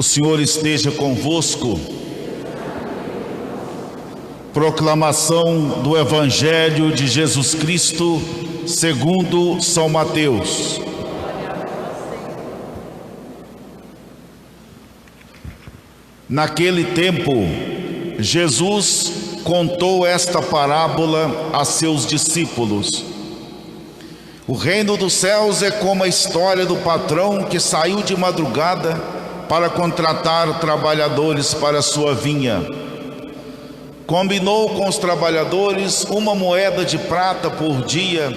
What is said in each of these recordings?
O Senhor esteja convosco. Proclamação do Evangelho de Jesus Cristo segundo São Mateus. Naquele tempo, Jesus contou esta parábola a seus discípulos. O reino dos céus é como a história do patrão que saiu de madrugada para contratar trabalhadores para sua vinha. Combinou com os trabalhadores 1 moeda de prata por dia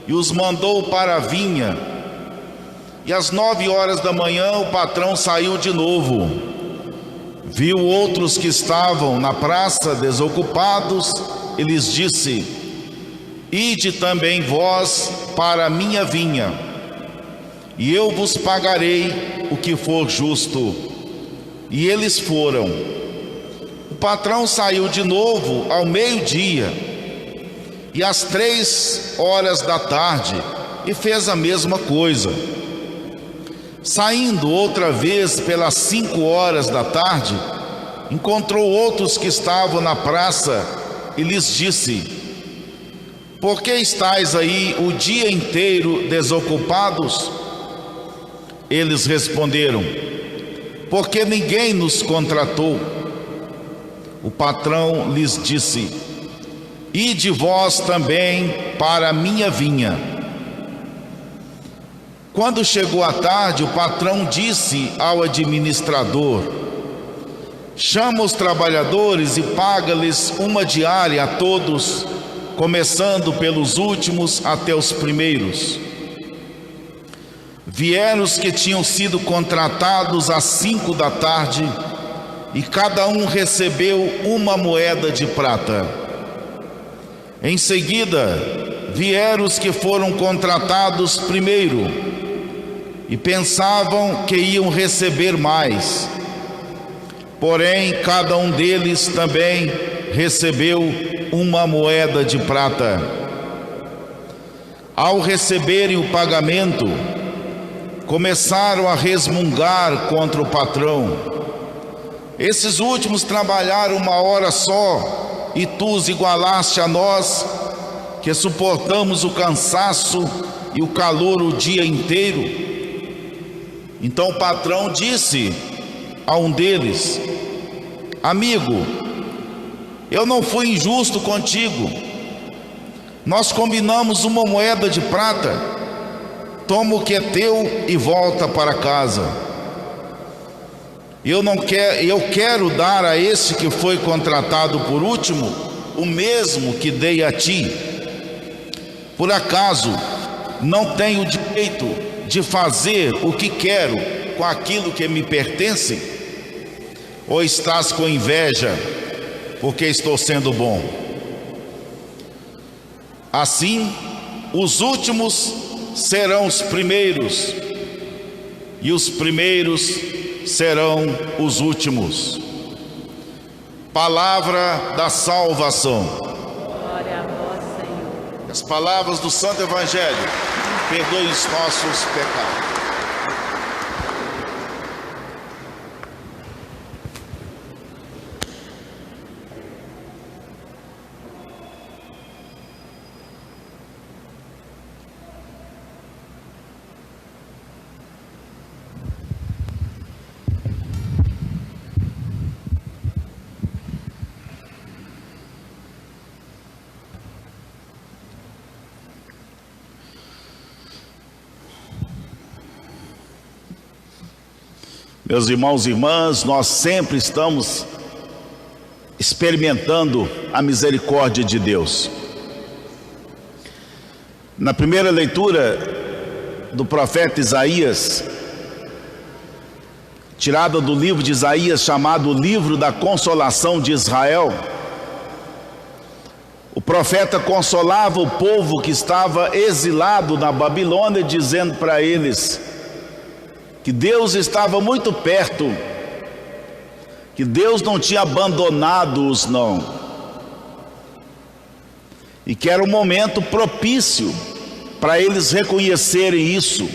e os mandou para a vinha. E às 9 horas da manhã o patrão saiu de novo. Viu outros que estavam na praça desocupados e lhes disse: Ide também vós para a minha vinha, e eu vos pagarei o que for justo. E eles foram. O patrão saiu de novo ao meio-dia e às 3 horas da tarde e fez a mesma coisa. Saindo outra vez pelas 5 horas da tarde, encontrou outros que estavam na praça e lhes disse: Por que estáis aí o dia inteiro desocupados? Eles responderam: Porque ninguém nos contratou. O patrão lhes disse: Ide vós também para a minha vinha. Quando chegou a tarde, o patrão disse ao administrador: Chama os trabalhadores e paga-lhes uma diária a todos, começando pelos últimos até os primeiros. Vieram os que tinham sido contratados às 5 da tarde, e cada um recebeu 1 moeda de prata. Em seguida, vieram os que foram contratados primeiro, e pensavam que iam receber mais. Porém, cada um deles também recebeu 1 moeda de prata. Ao receberem o pagamento, começaram a resmungar contra o patrão: Esses últimos trabalharam 1 hora só, e tu os igualaste a nós, que suportamos o cansaço e o calor o dia inteiro. Então o patrão disse a um deles: Amigo, eu não fui injusto contigo. Nós combinamos 1 moeda de prata. Toma o que é teu e volta para casa. Eu quero dar a esse que foi contratado por último o mesmo que dei a ti. Por acaso não tenho direito de fazer o que quero com aquilo que me pertence? Ou estás com inveja porque estou sendo bom? Assim, os últimos serão os primeiros, e os primeiros serão os últimos. Palavra da salvação. Glória a vós, Senhor. As palavras do Santo Evangelho perdoem os nossos pecados. Meus irmãos e irmãs, nós sempre estamos experimentando a misericórdia de Deus. Na primeira leitura do profeta Isaías, tirada do livro de Isaías chamado Livro da Consolação de Israel, o profeta consolava o povo que estava exilado na Babilônia, dizendo para eles que Deus estava muito perto, que Deus não tinha abandonado-os não, e que era um momento propício para eles reconhecerem isso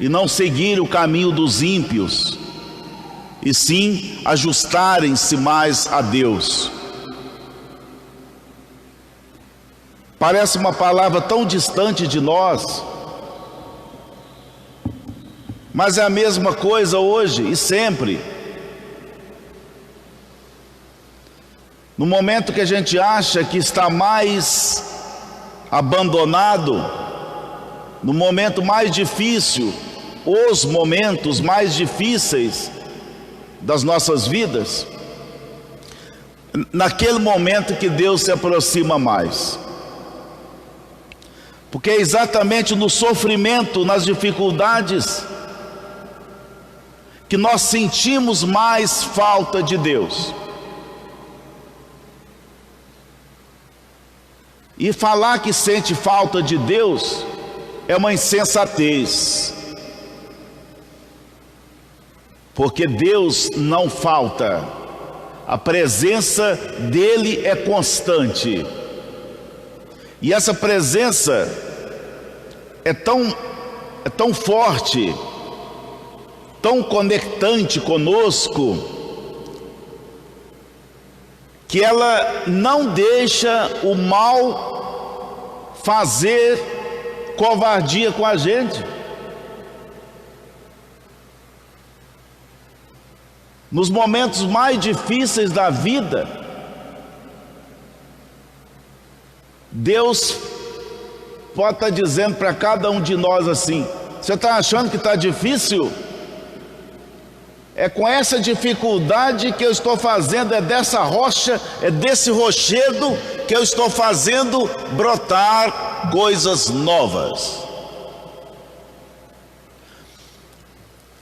e não seguir o caminho dos ímpios, e sim ajustarem-se mais a Deus. Parece uma palavra tão distante de nós, mas é a mesma coisa hoje e sempre. No momento que a gente acha que está mais abandonado, no momento mais difícil, os momentos mais difíceis das nossas vidas, naquele momento que Deus se aproxima mais. Porque é exatamente no sofrimento, nas dificuldades, que nós sentimos mais falta de Deus. E falar que sente falta de Deus é uma insensatez. Porque Deus não falta, a presença dele é constante. E essa presença é tão forte, tão conectante conosco, que ela não deixa o mal fazer covardia com a gente. Nos momentos mais difíceis da vida, Deus pode estar dizendo para cada um de nós assim: você está achando que está difícil? É com essa dificuldade que eu estou fazendo, é dessa rocha, é desse rochedo que eu estou fazendo brotar coisas novas.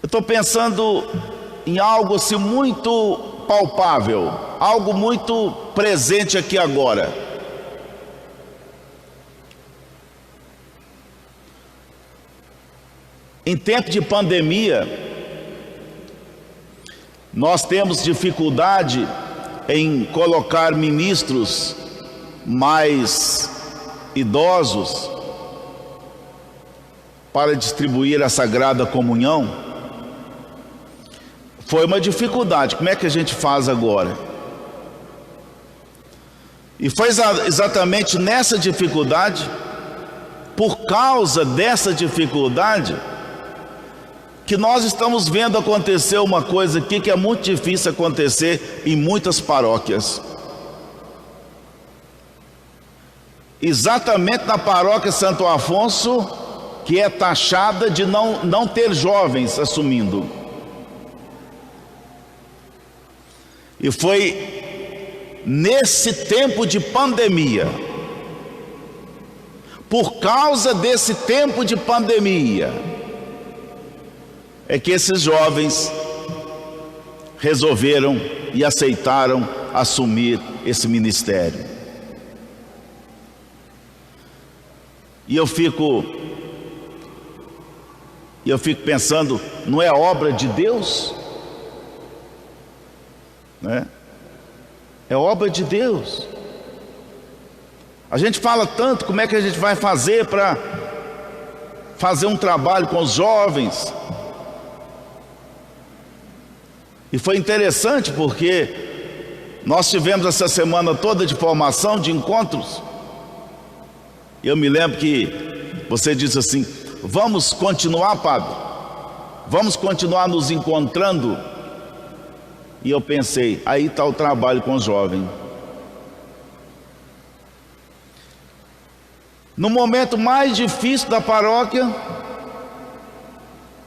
Eu estou pensando em algo assim muito palpável, algo muito presente aqui agora. Em tempo de pandemia, nós temos dificuldade em colocar ministros mais idosos para distribuir a Sagrada Comunhão. Foi uma dificuldade. Como é que a gente faz agora? E foi exatamente nessa dificuldade, por causa dessa dificuldade, que nós estamos vendo acontecer uma coisa aqui que é muito difícil acontecer em muitas paróquias. Exatamente na paróquia Santo Afonso, que é taxada de não ter jovens assumindo. E foi nesse tempo de pandemia, por causa desse tempo de pandemia, é que esses jovens resolveram e aceitaram assumir esse ministério. E eu fico pensando, não é obra de Deus? Né? É obra de Deus. A gente fala tanto como é que a gente vai fazer para fazer um trabalho com os jovens. E foi interessante porque nós tivemos essa semana toda de formação, de encontros. Eu me lembro que você disse assim: vamos continuar, padre? Vamos continuar nos encontrando? E eu pensei, aí está o trabalho com os jovens. No momento mais difícil da paróquia,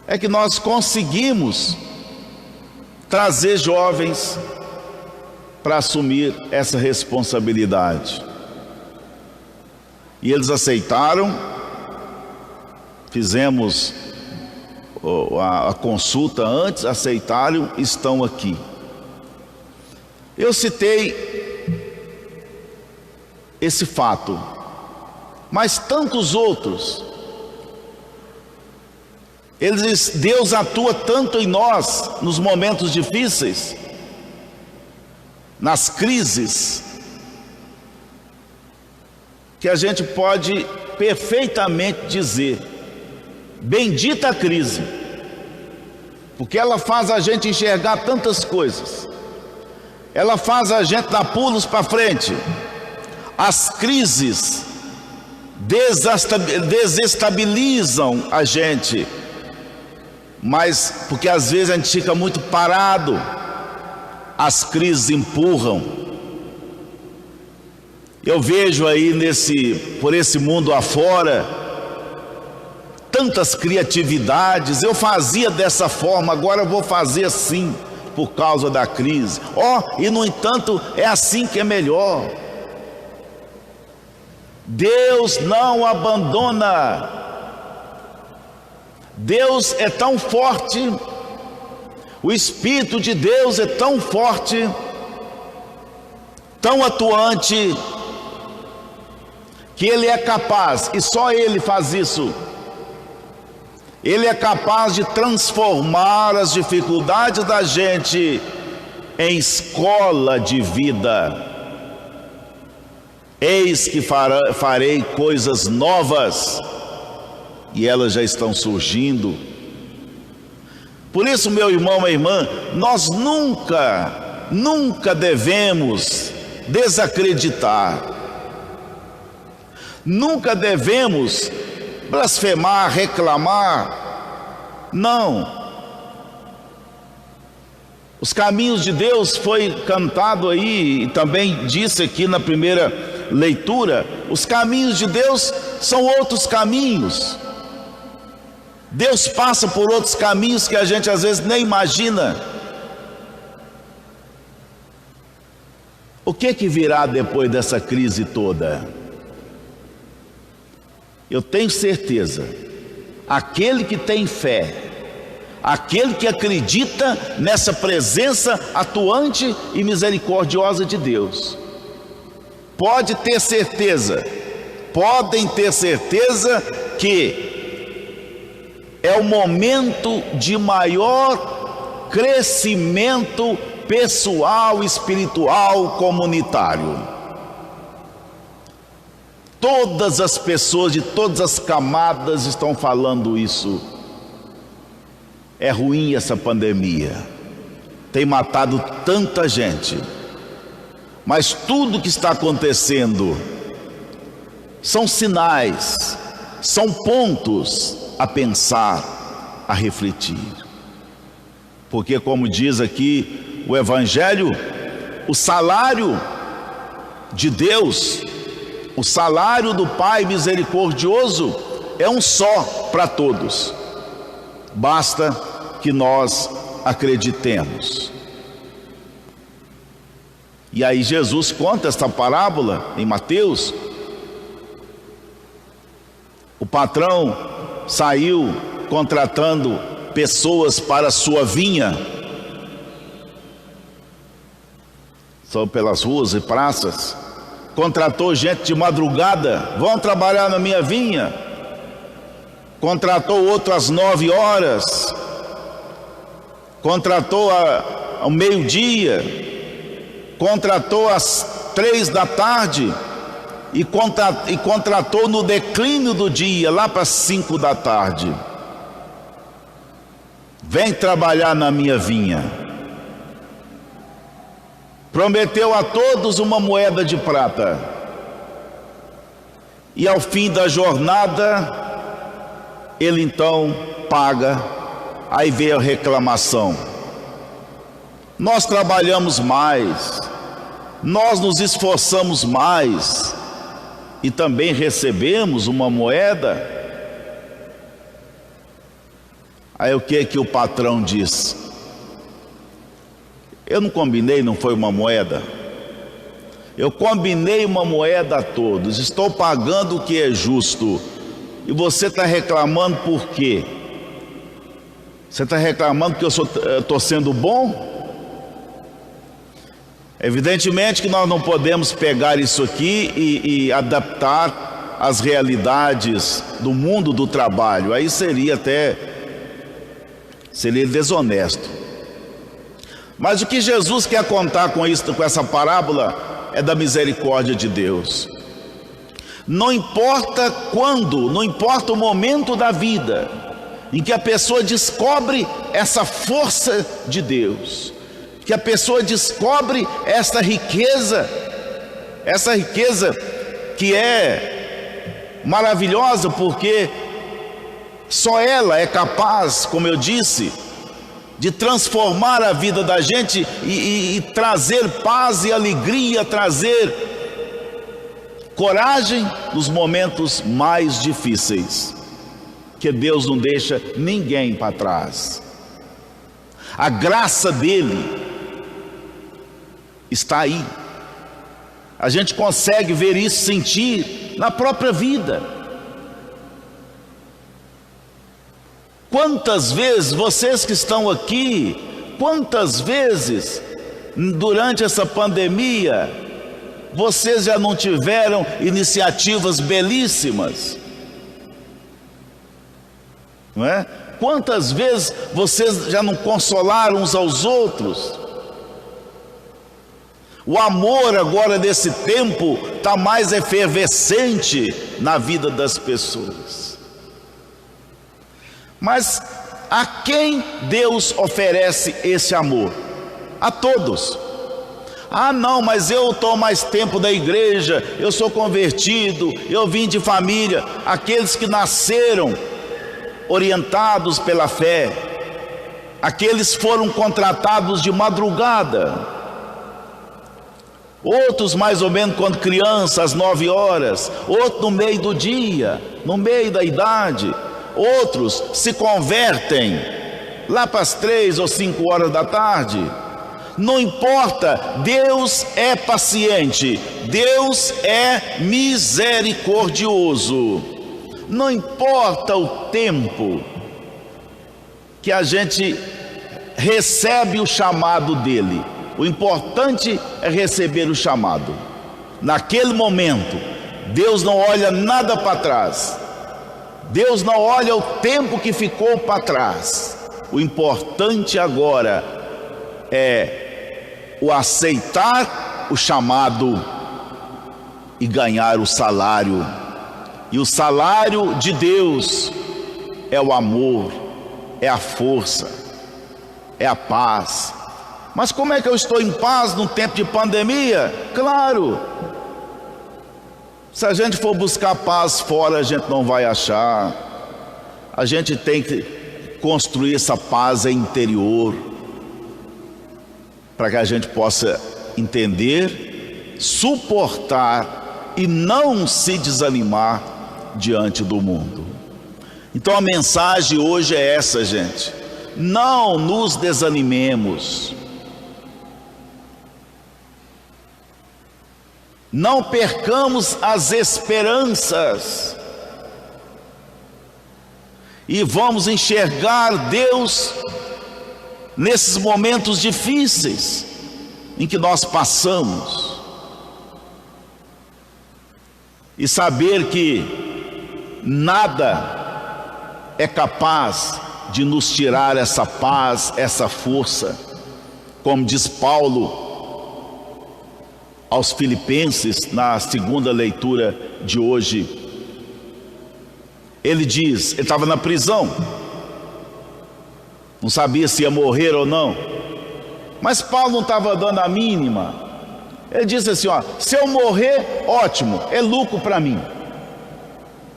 é que nós conseguimos trazer jovens para assumir essa responsabilidade. E eles aceitaram, fizemos a consulta antes, aceitaram, estão aqui. Eu citei esse fato, mas tantos outros. Deus atua tanto em nós nos momentos difíceis, nas crises, que a gente pode perfeitamente dizer: bendita a crise, porque ela faz a gente enxergar tantas coisas, ela faz a gente dar pulos para frente. As crises desestabilizam a gente, mas porque às vezes a gente fica muito parado, as crises empurram. Eu vejo aí por esse mundo afora, tantas criatividades. Eu fazia dessa forma, agora eu vou fazer assim, por causa da crise. E no entanto, é assim que é melhor. Deus não abandona. Deus é tão forte, o Espírito de Deus é tão forte, tão atuante, que Ele é capaz, e só Ele faz isso. Ele é capaz de transformar as dificuldades da gente em escola de vida. Eis que farei coisas novas, e elas já estão surgindo. Por isso, meu irmão, minha irmã, nós nunca devemos desacreditar, nunca devemos blasfemar, reclamar. Não. Os caminhos de Deus foi cantado aí, e também disse aqui na primeira leitura, os caminhos de Deus são outros caminhos. Deus passa por outros caminhos que a gente às vezes nem imagina. O que virá depois dessa crise toda? Eu tenho certeza, aquele que tem fé, aquele que acredita nessa presença atuante e misericordiosa de Deus, podem ter certeza que é o momento de maior crescimento pessoal, espiritual, comunitário. Todas as pessoas de todas as camadas estão falando isso. É ruim essa pandemia, tem matado tanta gente, mas tudo que está acontecendo são sinais, são pontos a pensar, a refletir. Porque, como diz aqui o Evangelho, o salário de Deus, o salário do Pai misericordioso é um só para todos. Basta que nós acreditemos. E aí Jesus conta esta parábola em Mateus. O patrão saiu contratando pessoas para a sua vinha, só pelas ruas e praças. Contratou gente de madrugada, vão trabalhar na minha vinha. Contratou outro às 9 horas, contratou ao meio-dia, contratou às 3 da tarde e contratou no declínio do dia, lá para 5 da tarde. Vem trabalhar na minha vinha. Prometeu a todos uma moeda de prata, e ao fim da jornada ele então paga. Aí veio a reclamação: nós trabalhamos mais, nós nos esforçamos mais e também recebemos uma moeda. Aí o que o patrão diz? Eu não combinei, não foi uma moeda? Eu combinei uma moeda a todos, estou pagando o que é justo, e você está reclamando por quê? Você está reclamando que eu estou sendo bom? Evidentemente que nós não podemos pegar isso aqui e adaptar às realidades do mundo do trabalho. Aí seria desonesto. Mas o que Jesus quer contar com isso, com essa parábola, é da misericórdia de Deus. Não importa quando, não importa o momento da vida, em que a pessoa descobre essa força de Deus, que a pessoa descobre essa riqueza que é maravilhosa, porque só ela é capaz, como eu disse, de transformar a vida da gente e trazer paz e alegria, trazer coragem nos momentos mais difíceis, que Deus não deixa ninguém para trás. A graça dele está aí. A gente consegue ver isso, sentir na própria vida. Quantas vezes vocês que estão aqui, quantas vezes durante essa pandemia vocês já não tiveram iniciativas belíssimas, não é? Quantas vezes vocês já não consolaram uns aos outros? O amor agora desse tempo está mais efervescente na vida das pessoas. Mas a quem Deus oferece esse amor? A todos. Ah não, mas eu estou mais tempo da igreja, eu sou convertido, eu vim de família. Aqueles que nasceram orientados pela fé, aqueles foram contratados de madrugada, outros mais ou menos quando criança, às 9 horas, outros no meio do dia, no meio da idade, outros se convertem lá para as 3 ou 5 horas da tarde. Não importa, Deus é paciente, Deus é misericordioso. Não importa o tempo que a gente recebe o chamado dele, o importante é receber o chamado. Naquele momento, Deus não olha nada para trás, Deus não olha o tempo que ficou para trás. O importante agora é o aceitar o chamado e ganhar o salário. E o salário de Deus é o amor, é a força, é a paz. Mas como é que eu estou em paz num tempo de pandemia? Claro, se a gente for buscar paz fora, a gente não vai achar. A gente tem que construir essa paz interior, para que a gente possa entender, suportar e não se desanimar diante do mundo. Então a mensagem hoje é essa, gente: não nos desanimemos, não percamos as esperanças, e vamos enxergar Deus nesses momentos difíceis em que nós passamos, e saber que nada é capaz de nos tirar essa paz, essa força. Como diz Paulo aos Filipenses, na segunda leitura de hoje, ele diz, ele estava na prisão, não sabia se ia morrer ou não, mas Paulo não estava dando a mínima. Ele disse assim, ó, se eu morrer, ótimo, é lucro para mim,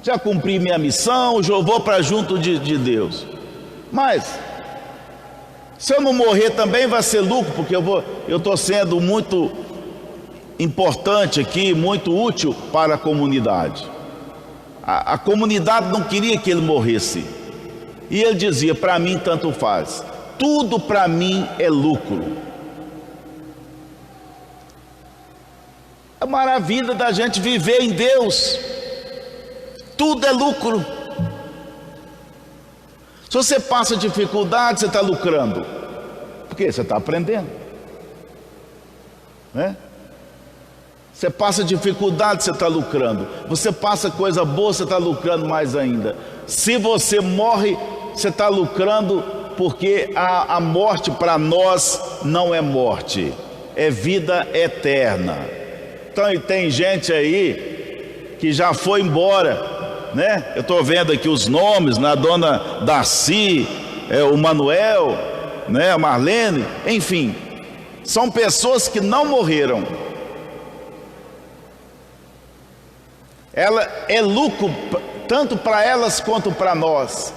já cumpri minha missão, já vou para junto de Deus. Mas se eu não morrer também vai ser lucro, porque eu estou sendo muito importante aqui, muito útil para a comunidade. A comunidade não queria que ele morresse, e ele dizia, para mim tanto faz, tudo para mim é lucro. A maravilha da gente viver em Deus, tudo é lucro. Se você passa dificuldade, você está lucrando, porque você está aprendendo, né? Você passa dificuldade, você está lucrando. Você passa coisa boa, você está lucrando mais ainda. Se você morre, você está lucrando, porque a morte para nós não é morte, é vida eterna. Então, e tem gente aí que já foi embora né? Eu estou vendo aqui os nomes, né? A dona Darcy, o Manuel, né? A Marlene, enfim, são pessoas que não morreram. Ela é lucro tanto para elas quanto para nós.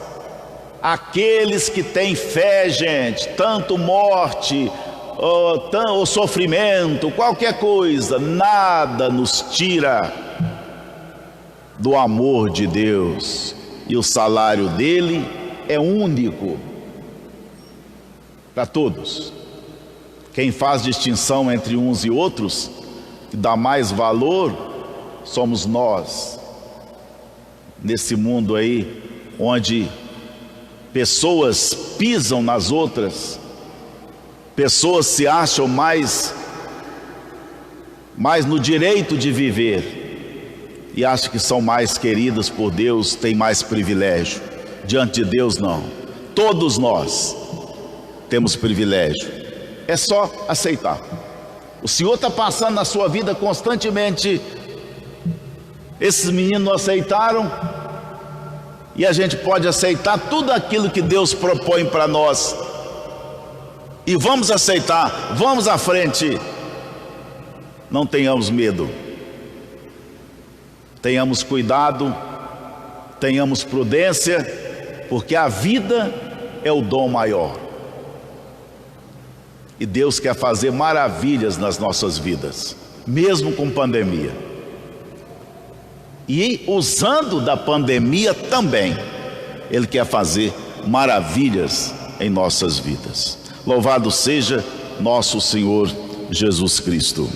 Aqueles que têm fé, gente, tanto morte ou sofrimento, qualquer coisa, nada nos tira do amor de Deus, e o salário dele é único para todos. Quem faz distinção entre uns e outros, que dá mais valor, somos nós, nesse mundo aí, onde pessoas pisam nas outras, pessoas se acham mais no direito de viver, e acham que são mais queridas por Deus, têm mais privilégio. Diante de Deus, não. Todos nós temos privilégio, é só aceitar. O Senhor está passando na sua vida constantemente. Esses meninos não aceitaram, e a gente pode aceitar tudo aquilo que Deus propõe para nós, e vamos aceitar, vamos à frente. Não tenhamos medo, tenhamos cuidado, tenhamos prudência, porque a vida é o dom maior, e Deus quer fazer maravilhas nas nossas vidas, mesmo com pandemia, e usando da pandemia também, Ele quer fazer maravilhas em nossas vidas. Louvado seja nosso Senhor Jesus Cristo.